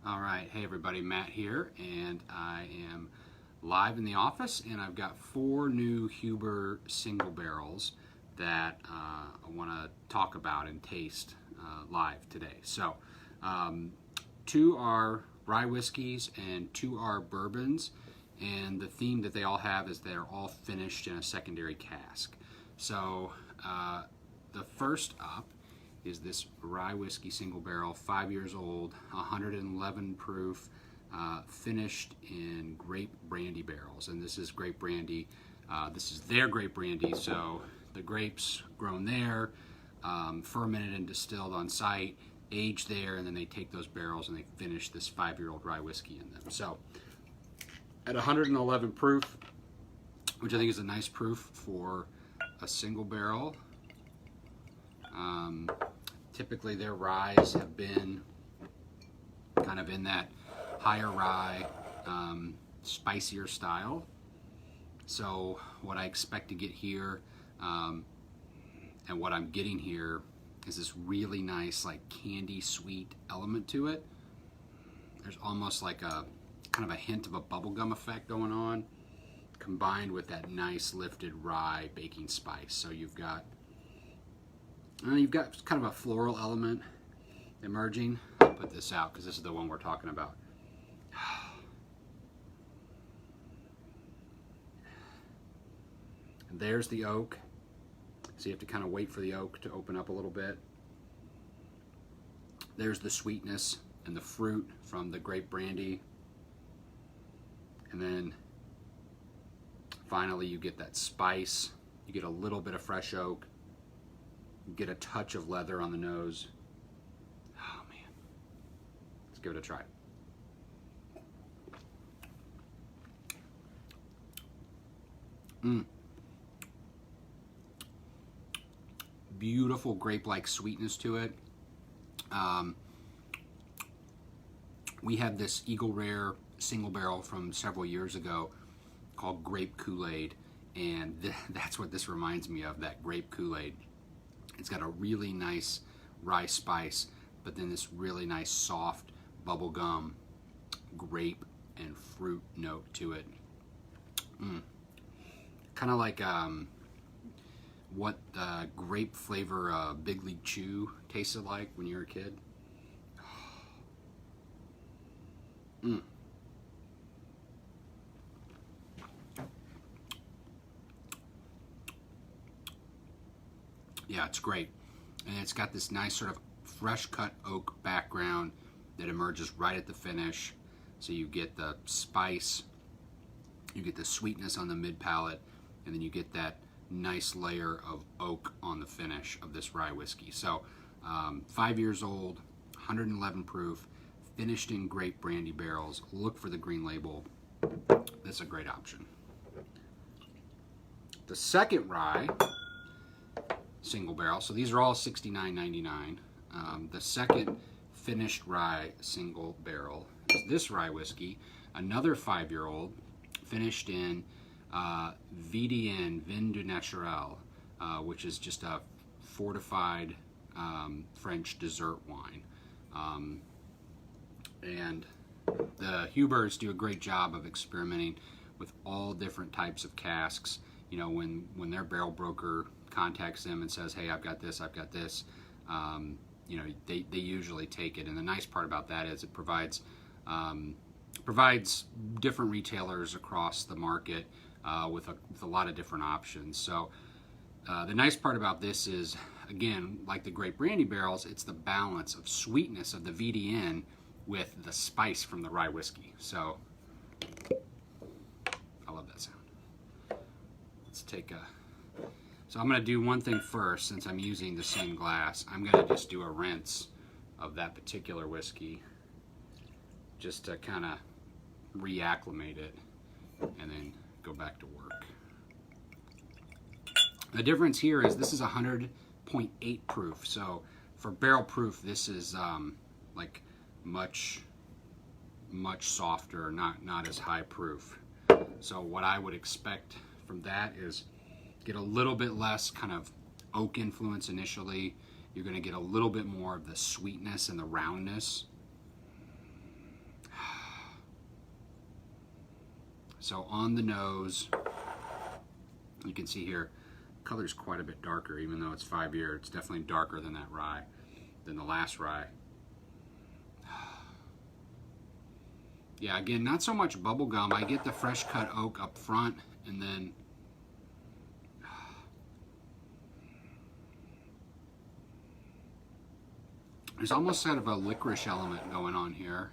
All right, hey everybody, Matt here, and I am live in the office, and I've got 4 new Huber single barrels that I want to talk about and taste live today. So, 2 are rye whiskeys and 2 are bourbons, and the theme that they all have is they're all finished in a secondary cask. So, the first up is this rye whiskey single barrel, 5 years old, 111 proof, finished in grape brandy barrels. And this is grape brandy. This is their grape brandy, so the grapes grown there, fermented and distilled on site, aged there, and then they take those barrels and they finish this 5-year-old rye whiskey in them. So at 111 proof, which I think is a nice proof for a single barrel. Typically their ryes have been kind of in that higher rye, spicier style. So what I expect to get here, and what I'm getting here, is this really nice like candy sweet element to it. There's almost like a kind of a hint of a bubblegum effect going on, combined with that nice lifted rye baking spice. So you've got kind of a floral element emerging. I'll put this out because this is the one we're talking about. And there's the oak. So you have to kind of wait for the oak to open up a little bit. There's the sweetness and the fruit from the grape brandy. And then finally you get that spice. You get a little bit of fresh oak. You get a touch of leather on the nose. Oh man. Let's give it a try. Beautiful grape-like sweetness to it. We had this Eagle Rare single barrel from several years ago called Grape Kool-Aid, and that's what this reminds me of, that grape Kool-Aid. It's got a really nice rye spice, but then this really nice soft bubblegum, grape, and fruit note to it. Kind of like what grape flavor Big League Chew tasted like when you were a kid. Yeah, it's great. And it's got this nice sort of fresh cut oak background that emerges right at the finish. So you get the spice, you get the sweetness on the mid palate, and then you get that nice layer of oak on the finish of this rye whiskey. So 5 years old, 111 proof, finished in grape brandy barrels. Look for the green label. That's a great option. The second rye single barrel, so these are all $69.99. The second finished rye single barrel is this rye whiskey, another 5-year-old, finished in VDN, Vin du Naturel, which is just a fortified French dessert wine. And the Hubers do a great job of experimenting with all different types of casks. You know, when their barrel broker contacts them and says, hey, I've got this, you know, they usually take it. And the nice part about that is it provides different retailers across the market with a lot of different options. So the nice part about this is, again, like the grape brandy barrels, it's the balance of sweetness of the VDN with the spice from the rye whiskey. So I love that sound. Let's take a... So I'm going to do one thing first, since I'm using the same glass. I'm going to just do a rinse of that particular whiskey, just to kind of reacclimate it, and then go back to work. The difference here is this is 100.8 proof, so for barrel proof this is like much softer, not as high proof. So what I would expect from that is get a little bit less kind of oak influence initially. You're going to get a little bit more of the sweetness and the roundness. So on the nose, you can see here, color's quite a bit darker, even though it's 5-year. It's definitely darker than that rye, than the last rye. Yeah, again, not so much bubble gum. I get the fresh cut oak up front, and then there's almost sort of a licorice element going on here.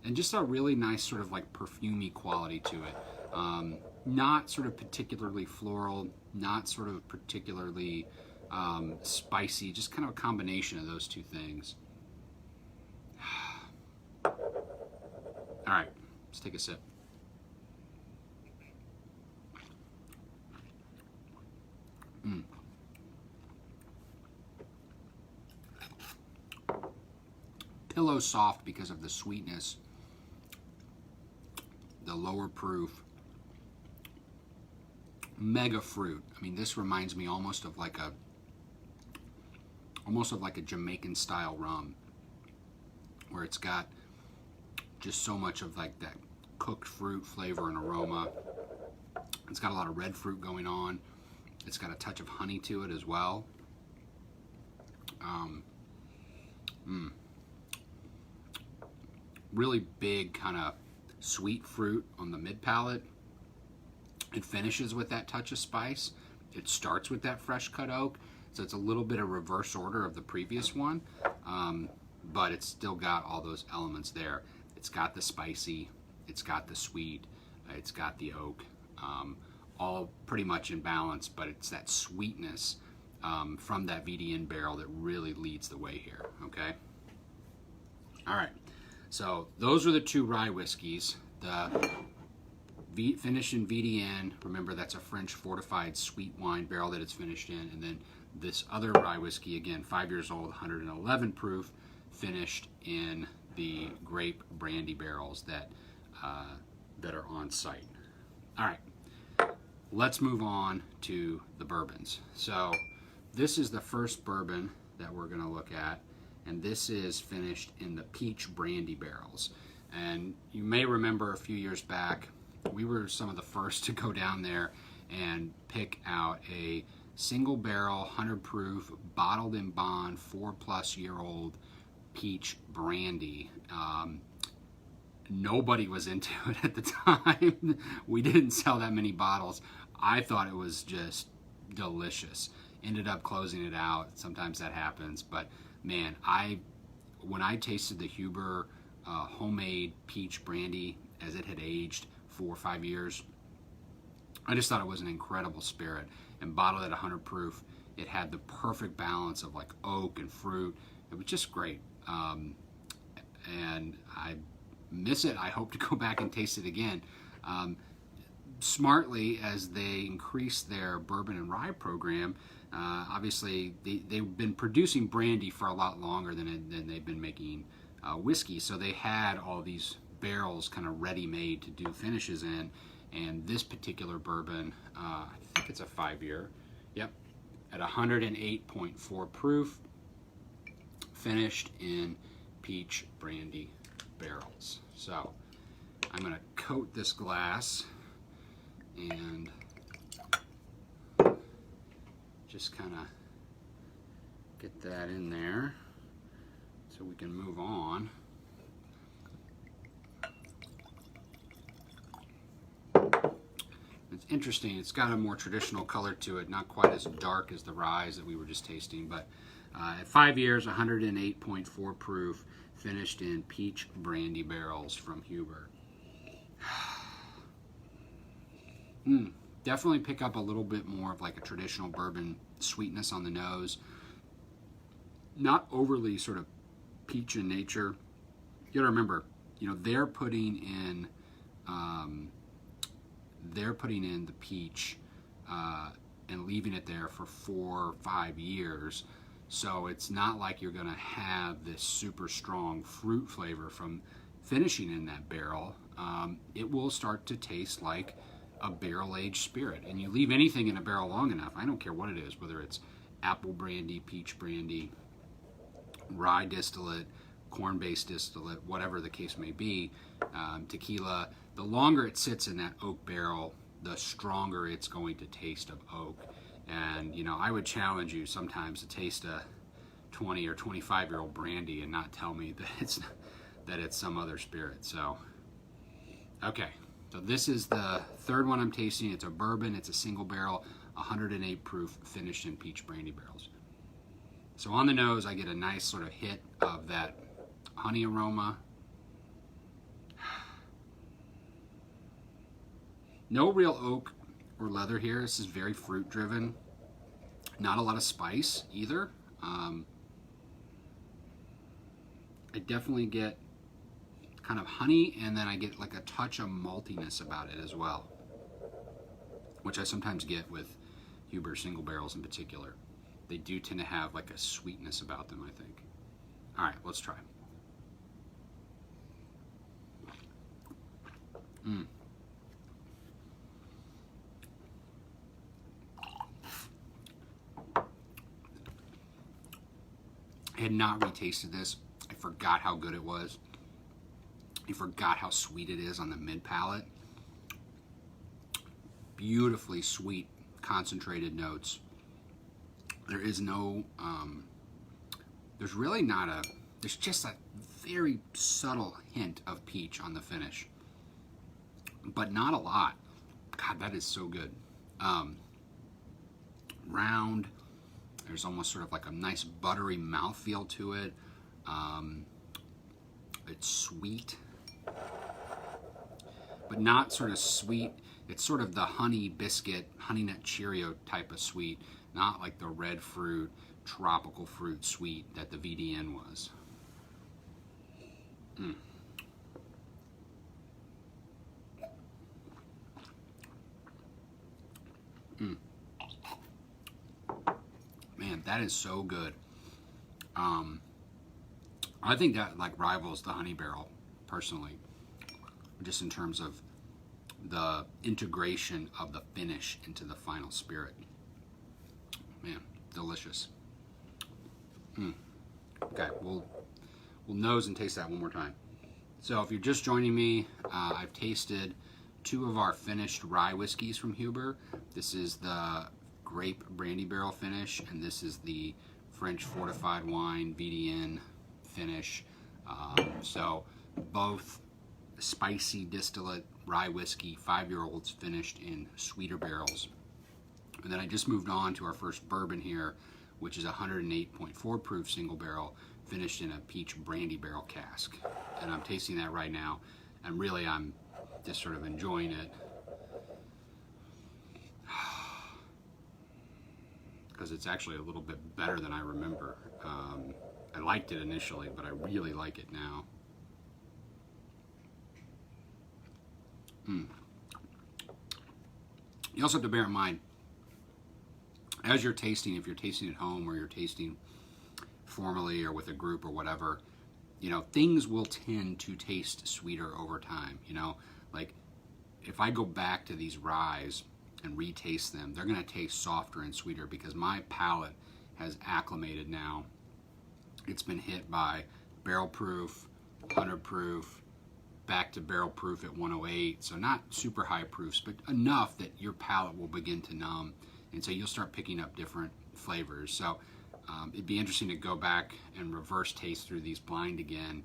And just a really nice sort of like perfumey quality to it. Not sort of particularly floral, not sort of particularly spicy, just kind of a combination of those two things. All right, let's take a sip. Pillow soft because of the sweetness, the lower proof, mega fruit. I mean, this reminds me almost of like a Jamaican style rum, where it's got just so much of like that cooked fruit flavor and aroma. It's got a lot of red fruit going on. It's got a touch of honey to it as well. Really big kind of sweet fruit on the mid palate. It finishes with that touch of spice. It starts with that fresh cut oak, so it's a little bit of reverse order of the previous one, but it's still got all those elements there. It's got the spicy, it's got the sweet, it's got the oak, all pretty much in balance, but it's that sweetness from that VDN barrel that really leads the way here, okay? All right, so those are the two rye whiskeys. The finished in VDN, remember that's a French fortified sweet wine barrel that it's finished in, and then this other rye whiskey, again, 5 years old, 111 proof, finished in the grape brandy barrels that are on site. All right, let's move on to the bourbons. So this is the first bourbon that we're gonna look at, and this is finished in the peach brandy barrels. And you may remember a few years back, we were some of the first to go down there and pick out a single barrel, 100 proof, bottled in bond, 4+ year old peach brandy. Nobody was into it at the time. We didn't sell that many bottles. I thought it was just delicious. Ended up closing it out. Sometimes that happens, but man, when I tasted the Huber homemade peach brandy as it had aged 4 or 5 years, I just thought it was an incredible spirit. And bottled at 100 proof, it had the perfect balance of like oak and fruit. It was just great. And I miss it. I hope to go back and taste it again. Smartly, as they increase their bourbon and rye program, obviously they've been producing brandy for a lot longer than they've been making whiskey. So they had all these barrels kind of ready-made to do finishes in. And this particular bourbon, I think it's a 5-year, yep, at 108.4 proof, finished in peach brandy barrels. So I'm going to coat this glass and just kind of get that in there so we can move on. It's interesting, it's got a more traditional color to it, not quite as dark as the rye that we were just tasting, but at 5 years, 108.4 proof, finished in peach brandy barrels from Huber. Definitely pick up a little bit more of like a traditional bourbon sweetness on the nose. Not overly sort of peach in nature. You gotta remember, you know, they're putting in the peach and leaving it there for 4 or 5 years. So it's not like you're gonna have this super strong fruit flavor from finishing in that barrel. It will start to taste like a barrel-aged spirit. And you leave anything in a barrel long enough, I don't care what it is, whether it's apple brandy, peach brandy, rye distillate, corn-based distillate, whatever the case may be, tequila, the longer it sits in that oak barrel, the stronger it's going to taste of oak. And, you know, I would challenge you sometimes to taste a 20 or 25-year-old brandy and not tell me that it's some other spirit. So, okay. So this is the third one I'm tasting. It's a bourbon. It's a single barrel, 108 proof, finished in peach brandy barrels. So on the nose, I get a nice sort of hit of that honey aroma. No real oak or leather here. This is very fruit driven. Not a lot of spice either. I definitely get kind of honey, and then I get like a touch of maltiness about it as well, which I sometimes get with Huber single barrels in particular. They do tend to have like a sweetness about them, I think. All right, let's try. I had not retasted this. I forgot how good it was. I forgot how sweet it is on the mid palate. Beautifully sweet, concentrated notes. There is no, there's really not a, there's just a very subtle hint of peach on the finish, but not a lot. God, that is so good. Round, there's almost sort of like a nice buttery mouthfeel to it. It's sweet, but not sort of sweet. It's sort of the honey biscuit, honey nut Cheerio type of sweet, not like the red fruit, tropical fruit sweet that the VDN was. Man, that is so good. I think that like rivals the honey barrel, personally, just in terms of the integration of the finish into the final spirit. Man, delicious. Okay, we'll nose and taste that one more time. So if you're just joining me, I've tasted two of our finished rye whiskeys from Huber. This is the grape brandy barrel finish, and this is the French fortified wine VDN finish. So both spicy distillate rye whiskey, 5-year-olds finished in sweeter barrels. And then I just moved on to our first bourbon here, which is a 108.4 proof single barrel finished in a peach brandy barrel cask. And I'm tasting that right now, and really I'm just sort of enjoying it. Because it's actually a little bit better than I remember. I liked it initially, but I really like it now. You also have to bear in mind, as you're tasting, if you're tasting at home or you're tasting formally or with a group or whatever, you know, things will tend to taste sweeter over time. You know, like if I go back to these ryes and retaste them, they're going to taste softer and sweeter because my palate has acclimated now. It's been hit by barrel proof, 100 proof, back to barrel proof at 108. So not super high proofs, but enough that your palate will begin to numb. And so you'll start picking up different flavors. So it'd be interesting to go back and reverse taste through these blind again,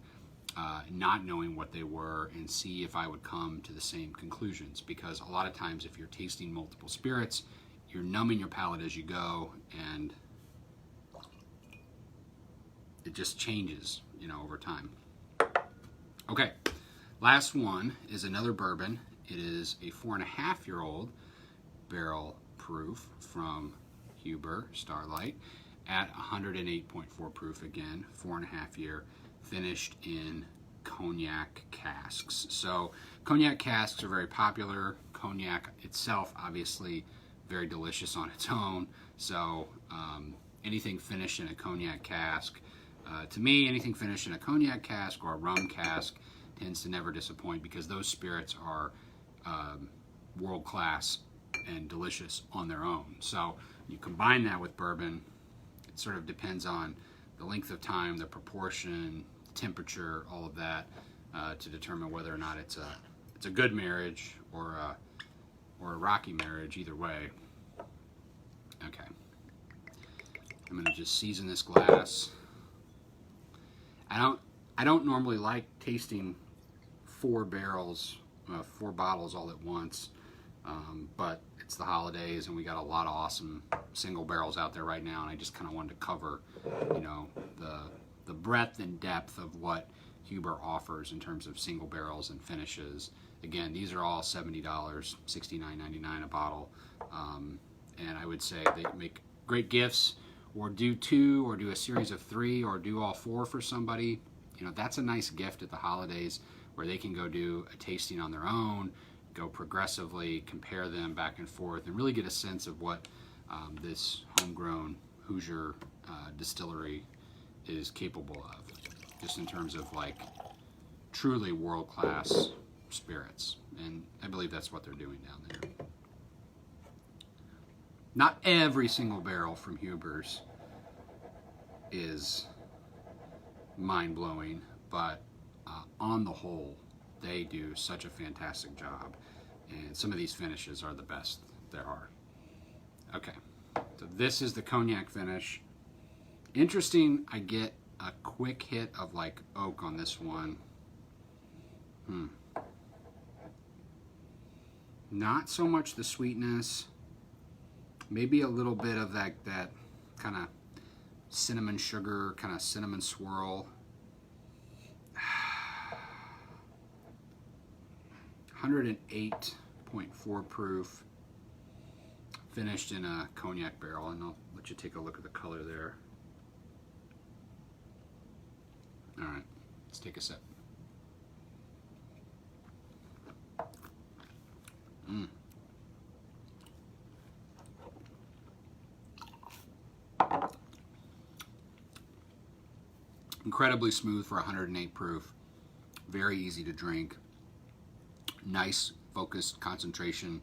not knowing what they were, and see if I would come to the same conclusions. Because a lot of times if you're tasting multiple spirits, you're numbing your palate as you go, and it just changes, you know, over time. Okay, last one is another bourbon. It is a 4.5-year-old barrel proof from Huber Starlight at 108.4 proof again, 4.5-year, finished in cognac casks. So cognac casks are very popular. Cognac itself, obviously, very delicious on its own. So anything finished in a cognac cask, to me, anything finished in a cognac cask or a rum cask tends to never disappoint, because those spirits are world-class and delicious on their own. So you combine that with bourbon, it sort of depends on the length of time, the proportion, the temperature, all of that, to determine whether or not it's a good marriage or a rocky marriage. Either way. Okay. I'm gonna just season this glass. I don't normally like tasting 4 bottles all at once, but it's the holidays and we got a lot of awesome single barrels out there right now, and I just kind of wanted to cover, the breadth and depth of what Huber offers in terms of single barrels and finishes. Again, these are all $70, $69.99 a bottle, and I would say they make great gifts, or do 2, or do a series of 3, or do all 4 for somebody. That's a nice gift at the holidays where they can go do a tasting on their own, go progressively, compare them back and forth, and really get a sense of what this homegrown Hoosier distillery is capable of, just in terms of like truly world-class spirits. And I believe that's what they're doing down there. Not every single barrel from Huber's is mind-blowing, but on the whole, they do such a fantastic job, and some of these finishes are the best there are. Okay, so this is the cognac finish. Interesting, I get a quick hit of like oak on this one. Not so much the sweetness, maybe a little bit of that kind of cinnamon sugar, kind of cinnamon swirl. 108.4 proof, finished in a cognac barrel, and I'll let you take a look at the color there. All right, let's take a sip. Incredibly smooth for 108 proof, very easy to drink, nice focused concentration,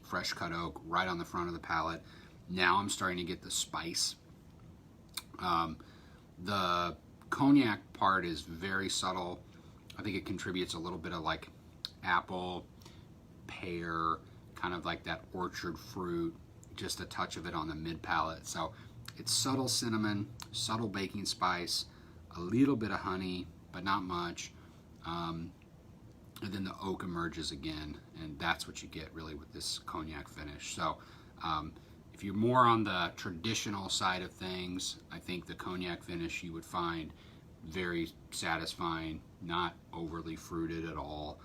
fresh cut oak right on the front of the palate. Now I'm starting to get the spice. The cognac part is very subtle. I think it contributes a little bit of like apple, pear, kind of like that orchard fruit, just a touch of it on the mid palate. So it's subtle cinnamon, subtle baking spice, a little bit of honey, but not much. And then the oak emerges again, and that's what you get really with this cognac finish. So if you're more on the traditional side of things, I think the cognac finish you would find very satisfying, not overly fruited at all.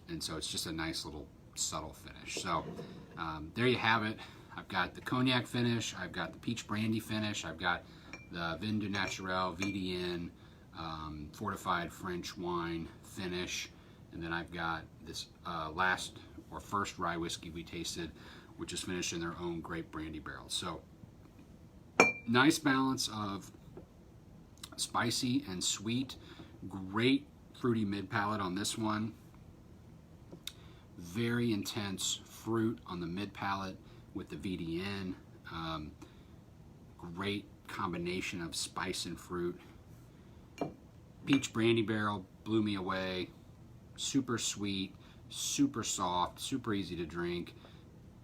And so it's just a nice little subtle finish. So there you have it. I've got the cognac finish, I've got the peach brandy finish, I've got the Vin du Naturel VDN fortified French wine finish, and then I've got this first rye whiskey we tasted, which is finished in their own grape brandy barrels. So nice balance of spicy and sweet, great fruity mid palate on this one, very intense fruit on the mid palate with the VDN, great combination of spice and fruit. Peach brandy barrel blew me away, super sweet, super soft, super easy to drink,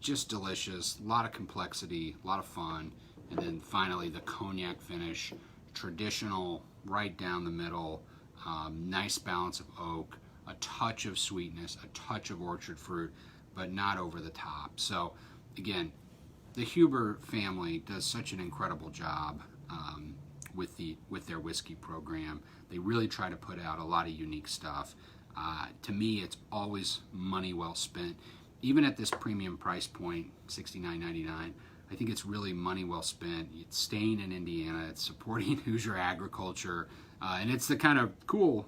just delicious, a lot of complexity, a lot of fun. And then finally the cognac finish, traditional, right down the middle, nice balance of oak, a touch of sweetness, a touch of orchard fruit, but not over the top. So again, the Huber family does such an incredible job with their whiskey program. They really try to put out a lot of unique stuff. To me, it's always money well spent. Even at this premium price point, $69.99, I think it's really money well spent. It's staying in Indiana, it's supporting Hoosier agriculture, and it's the kind of cool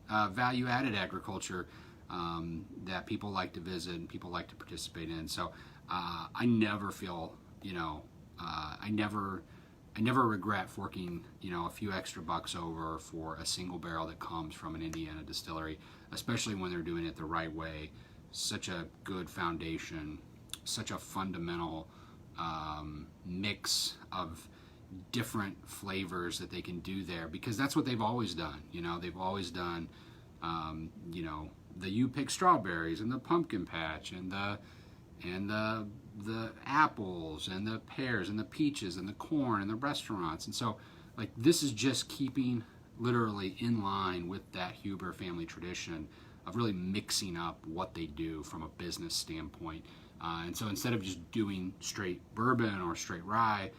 value-added agriculture that people like to visit and people like to participate in. So I never feel, I never regret forking, a few extra bucks over for a single barrel that comes from an Indiana distillery, especially when they're doing it the right way. Such a good foundation, such a fundamental mix of different flavors that they can do there, because that's what they've always done. They've always done, the you pick strawberries and the pumpkin patch and the apples and the pears and the peaches and the corn and the restaurants. And so, like, this is just keeping literally in line with that Huber family tradition of really mixing up what they do from a business standpoint. And so instead of just doing straight bourbon or straight rye,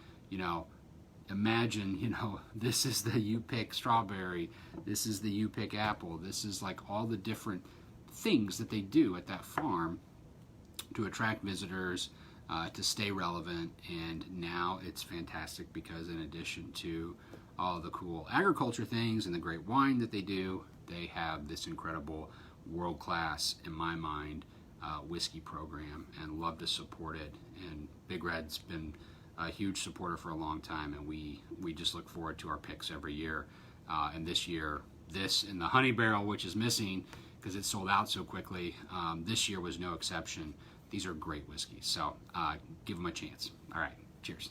imagine, this is the you pick strawberry, this is the you pick apple, this is like all the different things that they do at that farm to attract visitors, to stay relevant. And now it's fantastic because in addition to all the cool agriculture things and the great wine that they do, they have this incredible world-class, in my mind, whiskey program, and love to support it. And Big Red's been a huge supporter for a long time, and we just look forward to our picks every year. And this year, this and the Honey Barrel, which is missing because it sold out so quickly, this year was no exception. These are great whiskeys, so give them a chance. All right, cheers.